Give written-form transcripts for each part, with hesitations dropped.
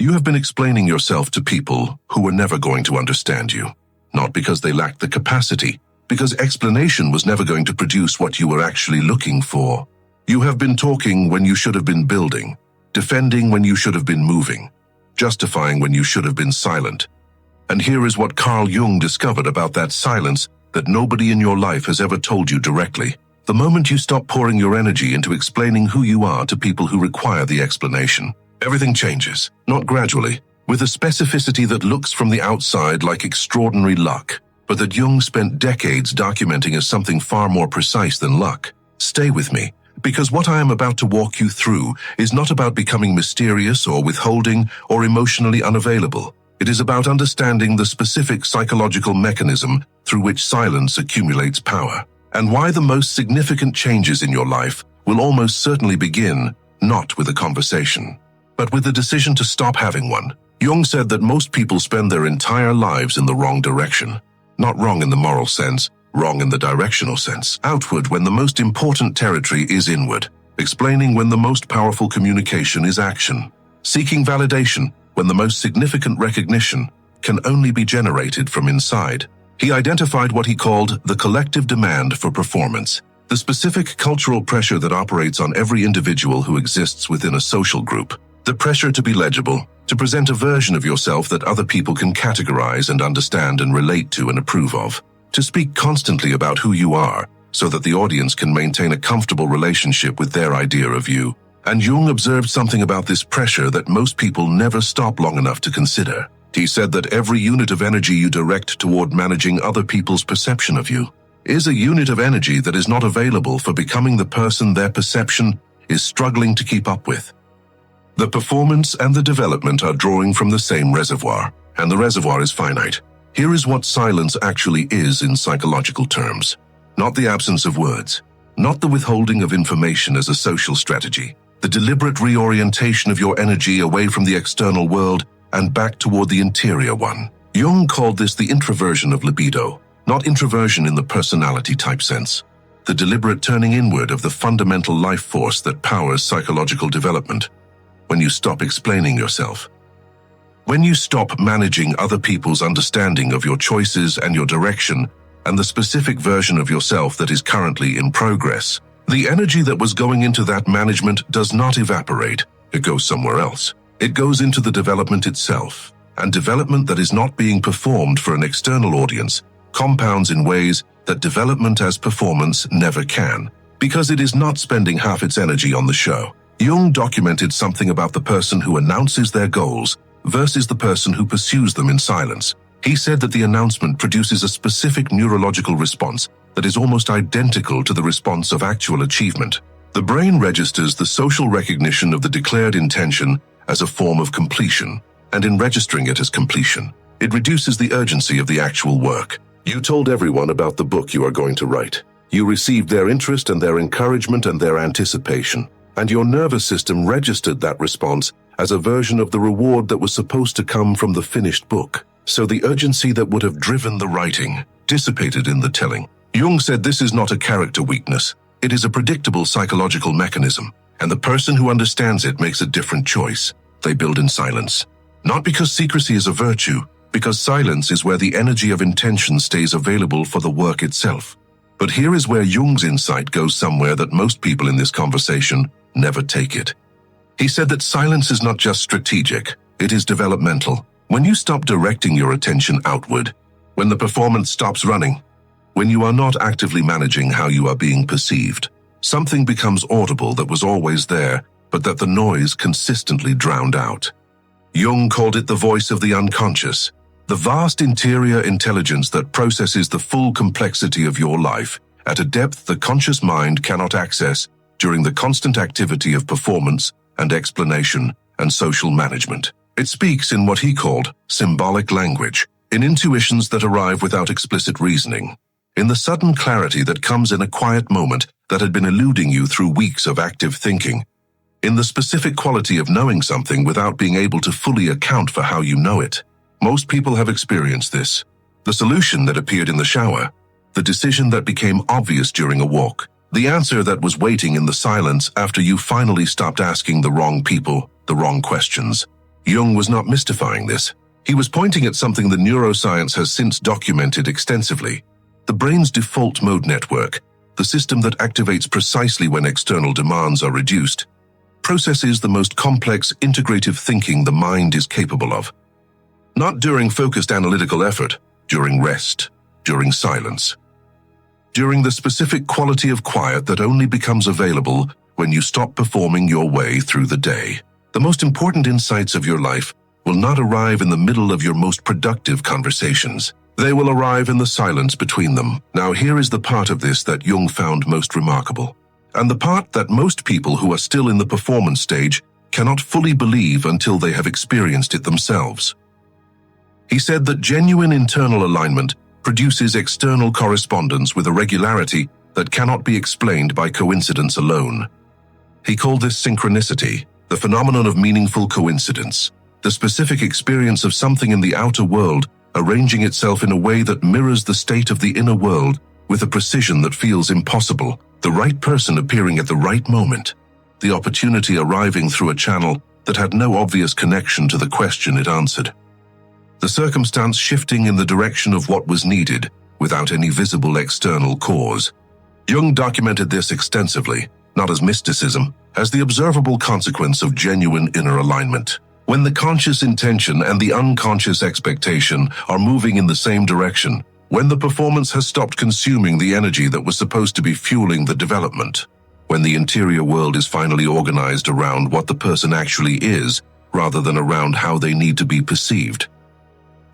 You have been explaining yourself to people who were never going to understand you. Not because they lacked the capacity, because explanation was never going to produce what you were actually looking for. You have been talking when you should have been building, defending when you should have been moving, justifying when you should have been silent. And here is what Carl Jung discovered about that silence that nobody in your life has ever told you directly. The moment you stop pouring your energy into explaining who you are to people who require the explanation, everything changes, not gradually, with a specificity that looks from the outside like extraordinary luck, but that Jung spent decades documenting as something far more precise than luck. Stay with me, because what I am about to walk you through is not about becoming mysterious or withholding or emotionally unavailable. It is about understanding the specific psychological mechanism through which silence accumulates power, and why the most significant changes in your life will almost certainly begin not with a conversation, but with the decision to stop having one. Jung said that most people spend their entire lives in the wrong direction. Not wrong in the moral sense, wrong in the directional sense. Outward when the most important territory is inward. Explaining when the most powerful communication is action. Seeking validation when the most significant recognition can only be generated from inside. He identified what he called the collective demand for performance, the specific cultural pressure that operates on every individual who exists within a social group. The pressure to be legible, to present a version of yourself that other people can categorize and understand and relate to and approve of. To speak constantly about who you are, so that the audience can maintain a comfortable relationship with their idea of you. And Jung observed something about this pressure that most people never stop long enough to consider. He said that every unit of energy you direct toward managing other people's perception of you is a unit of energy that is not available for becoming the person their perception is struggling to keep up with. The performance and the development are drawing from the same reservoir, and the reservoir is finite. Here is what silence actually is in psychological terms. Not the absence of words, not the withholding of information as a social strategy, the deliberate reorientation of your energy away from the external world and back toward the interior one. Jung called this the introversion of libido, not introversion in the personality type sense. The deliberate turning inward of the fundamental life force that powers psychological development. When you stop explaining yourself. When you stop managing other people's understanding of your choices and your direction and the specific version of yourself that is currently in progress, the energy that was going into that management does not evaporate. It goes somewhere else. It goes into the development itself, and development that is not being performed for an external audience compounds in ways that development as performance never can, because it is not spending half its energy on the show. Jung documented something about the person who announces their goals versus the person who pursues them in silence. He said that the announcement produces a specific neurological response that is almost identical to the response of actual achievement. The brain registers the social recognition of the declared intention as a form of completion, and in registering it as completion, it reduces the urgency of the actual work. You told everyone about the book you are going to write. You received their interest and their encouragement and their anticipation, and your nervous system registered that response as a version of the reward that was supposed to come from the finished book. So the urgency that would have driven the writing dissipated in the telling. Jung said this is not a character weakness. It is a predictable psychological mechanism, and the person who understands it makes a different choice. They build in silence. Not because secrecy is a virtue, because silence is where the energy of intention stays available for the work itself. But here is where Jung's insight goes somewhere that most people in this conversation never take it. He said that silence is not just strategic, it is developmental. When you stop directing your attention outward, when the performance stops running, when you are not actively managing how you are being perceived, something becomes audible that was always there, but that the noise consistently drowned out. Jung called it the voice of the unconscious, the vast interior intelligence that processes the full complexity of your life at a depth the conscious mind cannot access during the constant activity of performance and explanation and social management. It speaks in what he called symbolic language, in intuitions that arrive without explicit reasoning, in the sudden clarity that comes in a quiet moment that had been eluding you through weeks of active thinking, in the specific quality of knowing something without being able to fully account for how you know it. Most people have experienced this. The solution that appeared in the shower, the decision that became obvious during a walk, the answer that was waiting in the silence after you finally stopped asking the wrong people the wrong questions. Jung was not mystifying this. He was pointing at something the neuroscience has since documented extensively. The brain's default mode network, the system that activates precisely when external demands are reduced, processes the most complex integrative thinking the mind is capable of. Not during focused analytical effort, during rest, during silence. During the specific quality of quiet that only becomes available when you stop performing your way through the day. The most important insights of your life will not arrive in the middle of your most productive conversations. They will arrive in the silence between them. Now here is the part of this that Jung found most remarkable, and the part that most people who are still in the performance stage cannot fully believe until they have experienced it themselves. He said that genuine internal alignment produces external correspondence with a regularity that cannot be explained by coincidence alone. He called this synchronicity, the phenomenon of meaningful coincidence, the specific experience of something in the outer world arranging itself in a way that mirrors the state of the inner world with a precision that feels impossible, the right person appearing at the right moment, the opportunity arriving through a channel that had no obvious connection to the question it answered, the circumstance shifting in the direction of what was needed without any visible external cause. Jung documented this extensively, not as mysticism, as the observable consequence of genuine inner alignment. When the conscious intention and the unconscious expectation are moving in the same direction, when the performance has stopped consuming the energy that was supposed to be fueling the development, when the interior world is finally organized around what the person actually is, rather than around how they need to be perceived.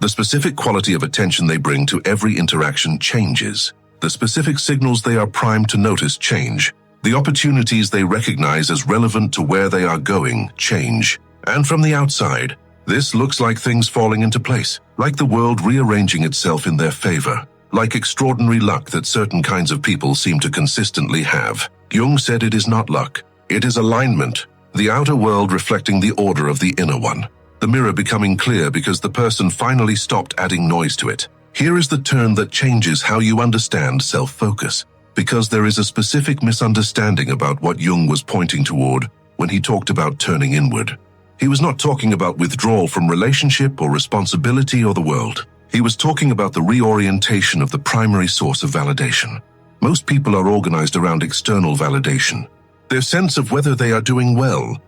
The specific quality of attention they bring to every interaction changes. The specific signals they are primed to notice change. The opportunities they recognize as relevant to where they are going change. And from the outside, this looks like things falling into place, like the world rearranging itself in their favor, like extraordinary luck that certain kinds of people seem to consistently have. Jung said it is not luck, it is alignment, the outer world reflecting the order of the inner one, the mirror becoming clear because the person finally stopped adding noise to it. Here is the turn that changes how you understand self-focus, because there is a specific misunderstanding about what Jung was pointing toward when he talked about turning inward. He was not talking about withdrawal from relationship or responsibility or the world. He was talking about the reorientation of the primary source of validation. Most people are organized around external validation. Their sense of whether they are doing well,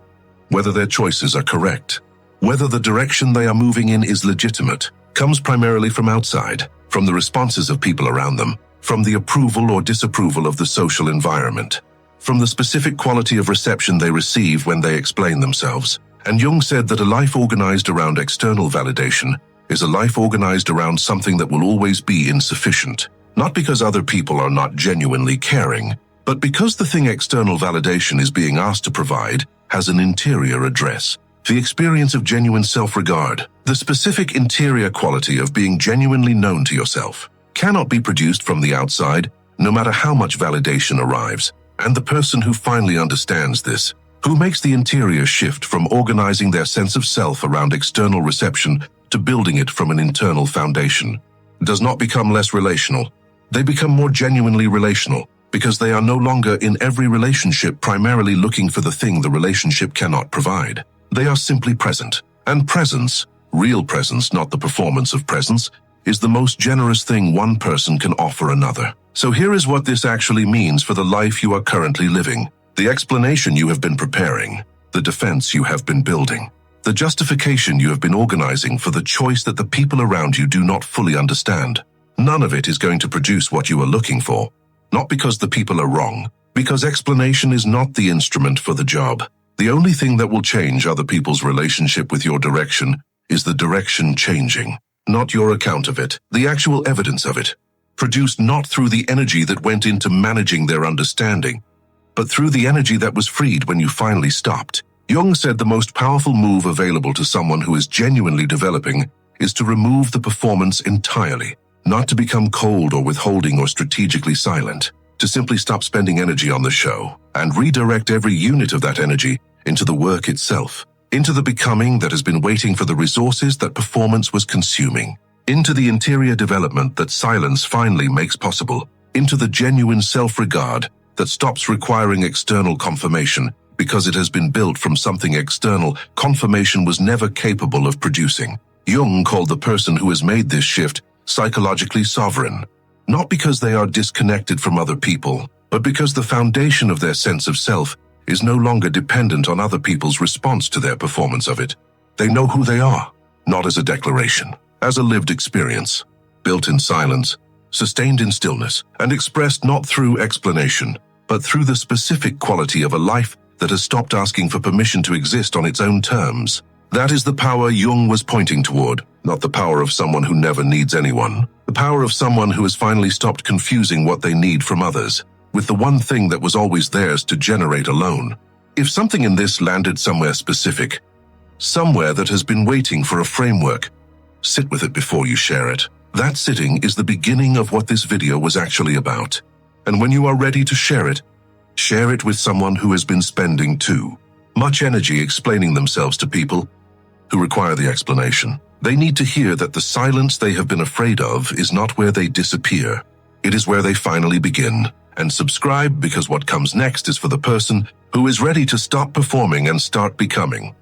whether their choices are correct, whether the direction they are moving in is legitimate, comes primarily from outside, from the responses of people around them, from the approval or disapproval of the social environment, from the specific quality of reception they receive when they explain themselves. And Jung said that a life organized around external validation is a life organized around something that will always be insufficient, not because other people are not genuinely caring, but because the thing external validation is being asked to provide has an interior address. The experience of genuine self-regard, the specific interior quality of being genuinely known to yourself, cannot be produced from the outside, no matter how much validation arrives. And the person who finally understands this, who makes the interior shift from organizing their sense of self around external reception to building it from an internal foundation, does not become less relational. They become more genuinely relational, because they are no longer in every relationship primarily looking for the thing the relationship cannot provide. They are simply present. And presence, real presence, not the performance of presence, is the most generous thing one person can offer another. So here is what this actually means for the life you are currently living. The explanation you have been preparing, the defense you have been building, the justification you have been organizing for the choice that the people around you do not fully understand. None of it is going to produce what you are looking for. Not because the people are wrong, because explanation is not the instrument for the job. The only thing that will change other people's relationship with your direction is the direction changing, not your account of it, the actual evidence of it, produced not through the energy that went into managing their understanding, but through the energy that was freed when you finally stopped. Jung said the most powerful move available to someone who is genuinely developing is to remove the performance entirely, not to become cold or withholding or strategically silent, to simply stop spending energy on the show and redirect every unit of that energy into the work itself, into the becoming that has been waiting for the resources that performance was consuming, into the interior development that silence finally makes possible, into the genuine self-regard that stops requiring external confirmation because it has been built from something external confirmation was never capable of producing. Jung called the person who has made this shift psychologically sovereign, not because they are disconnected from other people, but because the foundation of their sense of self is no longer dependent on other people's response to their performance of it. They know who they are, not as a declaration, as a lived experience, built in silence, sustained in stillness, and expressed not through explanation, but through the specific quality of a life that has stopped asking for permission to exist on its own terms. That is the power Jung was pointing toward, not the power of someone who never needs anyone. The power of someone who has finally stopped confusing what they need from others with the one thing that was always theirs to generate alone. If something in this landed somewhere specific, somewhere that has been waiting for a framework, sit with it before you share it. That sitting is the beginning of what this video was actually about. And when you are ready to share it with someone who has been spending too much energy explaining themselves to people who require the explanation. They need to hear that the silence they have been afraid of is not where they disappear. It is where they finally begin. And subscribe, because what comes next is for the person who is ready to stop performing and start becoming.